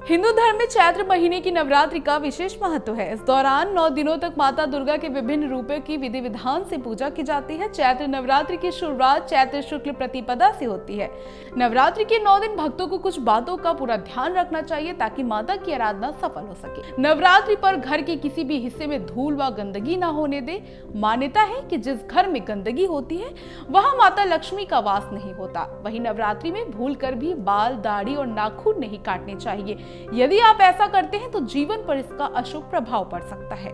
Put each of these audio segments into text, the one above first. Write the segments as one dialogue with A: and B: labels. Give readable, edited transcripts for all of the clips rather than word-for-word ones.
A: हिंदू धर्म में चैत्र महीने की नवरात्रि का विशेष महत्व है। इस दौरान 9 दिनों तक माता दुर्गा के विभिन्न रूपों की विधि विधान से पूजा की जाती है। चैत्र नवरात्रि की शुरुआत चैत्र शुक्ल प्रतिपदा से होती है। नवरात्रि के 9 दिन भक्तों को कुछ बातों का पूरा ध्यान रखना चाहिए ताकि माता की आराधना सफल हो सके। नवरात्रि पर घर के किसी भी हिस्से में धूल व गंदगी न होने दे। मान्यता है कि जिस घर में गंदगी होती है वहां माता लक्ष्मी का वास नहीं होता। वहीं नवरात्रि में भूल कर भी बाल, दाढ़ी और नाखून नहीं काटने चाहिए। यदि आप ऐसा करते हैं तो जीवन पर इसका अशुभ प्रभाव पड़ सकता है।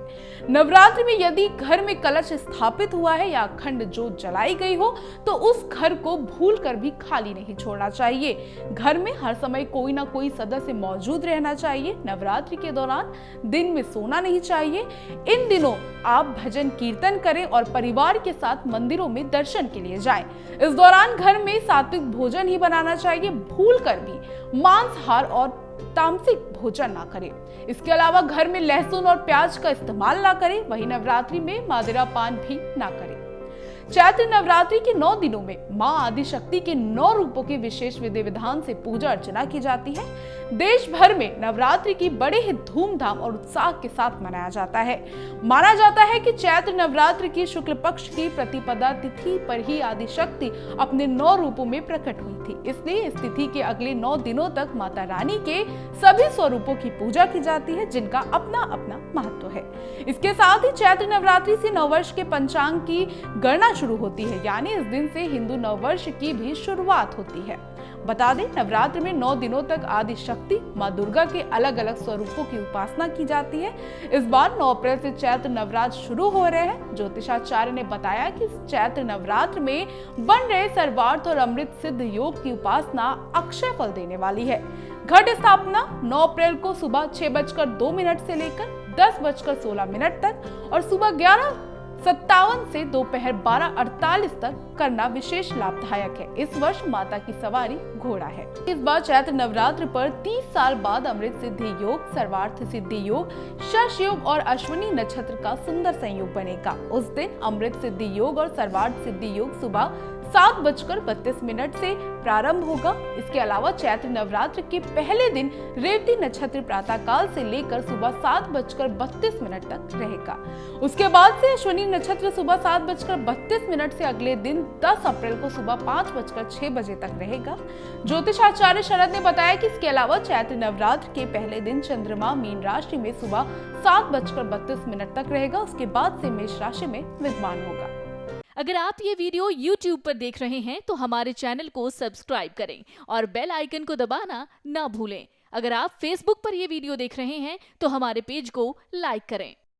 A: नवरात्रि में यदि घर में कलश स्थापित हुआ है या अखंड ज्योत जलाई गई हो तो उस घर को भूल कर भी खाली नहीं छोड़ना चाहिए। घर में हर समय कोई ना कोई सदस्य मौजूद रहना चाहिए। नवरात्रि के दौरान दिन में सोना नहीं चाहिए। इन दिनों आप भजन कीर्तन करें और परिवार के साथ मंदिरों में दर्शन के लिए जाएं। इस दौरान घर में सात्विक भोजन ही बनाना चाहिए। भूल कर भी मांसाहार और तामसिक भोजन ना करें। इसके अलावा घर में लहसुन और प्याज का इस्तेमाल ना करें। वहीं नवरात्रि में मदिरा पान भी ना करें। चैत्र नवरात्रि के 9 दिनों में मां आदि शक्ति के 9 रूपों की विशेष विधि विधान से पूजा अर्चना की जाती है। देश भर में नवरात्रि की बड़े ही धूमधाम और उत्साह के साथ मनाया जाता है। माना जाता है कि चैत्र नवरात्रि की शुक्ल पक्ष की प्रतिपदा तिथि पर ही आदि शक्ति अपने 9 रूपों में प्रकट हुई थी। इसलिए इस तिथि के अगले 9 दिनों तक माता रानी के सभी स्वरूपों की पूजा की जाती है, जिनका अपना अपना महत्व है। इसके साथ ही चैत्र नवरात्रि से नववर्ष के पंचांग की गणना शुरू होती है, यानी इस दिन से हिंदू नववर्ष की भी शुरुआत होती है। बता दें, नवरात्र में 9 दिनों तक आदि शक्ति मां दुर्गा के अलग अलग स्वरूपों की उपासना की जाती है। इस बार 9 अप्रैल से चैत्र नवरात्र शुरू हो रहे हैं। ज्योतिषाचार्य ने बताया कि चैत्र नवरात्र में बन रहे सर्वार्थ और अमृत सिद्ध योग की उपासना अक्षय फल देने वाली है। घट स्थापना 9 अप्रैल को सुबह 6:02 से लेकर 10:16 तक और सुबह 11:57 से दोपहर 12:48 तक करना विशेष लाभदायक है। इस वर्ष माता की सवारी घोड़ा है। इस बार चैत्र नवरात्र पर 30 साल बाद अमृत सिद्धि योग, सर्वार्थ सिद्धि योग, शश योग और अश्विनी नक्षत्र का सुंदर संयोग बनेगा। उस दिन अमृत सिद्धि योग और सर्वार्थ सिद्धि योग सुबह 7:32 से प्रारंभ होगा। इसके अलावा चैत्र नवरात्र के पहले दिन रेवती नक्षत्र प्रातः काल से लेकर सुबह 7:32 तक रहेगा। उसके बाद से अश्विनी नक्षत्र सुबह 7:32 से अगले दिन 10 अप्रैल को सुबह 5:06 तक रहेगा। ज्योतिषाचार्य शरद ने बताया कि इसके अलावा चैत्र नवरात्र के पहले दिन चंद्रमा मीन राशि में सुबह 7:32 तक रहेगा। उसके बाद से मेष राशि में विद्यमान होगा।
B: अगर आप ये वीडियो YouTube पर देख रहे हैं तो हमारे चैनल को सब्सक्राइब करें और बेल आइकन को दबाना ना भूलें। अगर आप Facebook पर ये वीडियो देख रहे हैं तो हमारे पेज को लाइक करें।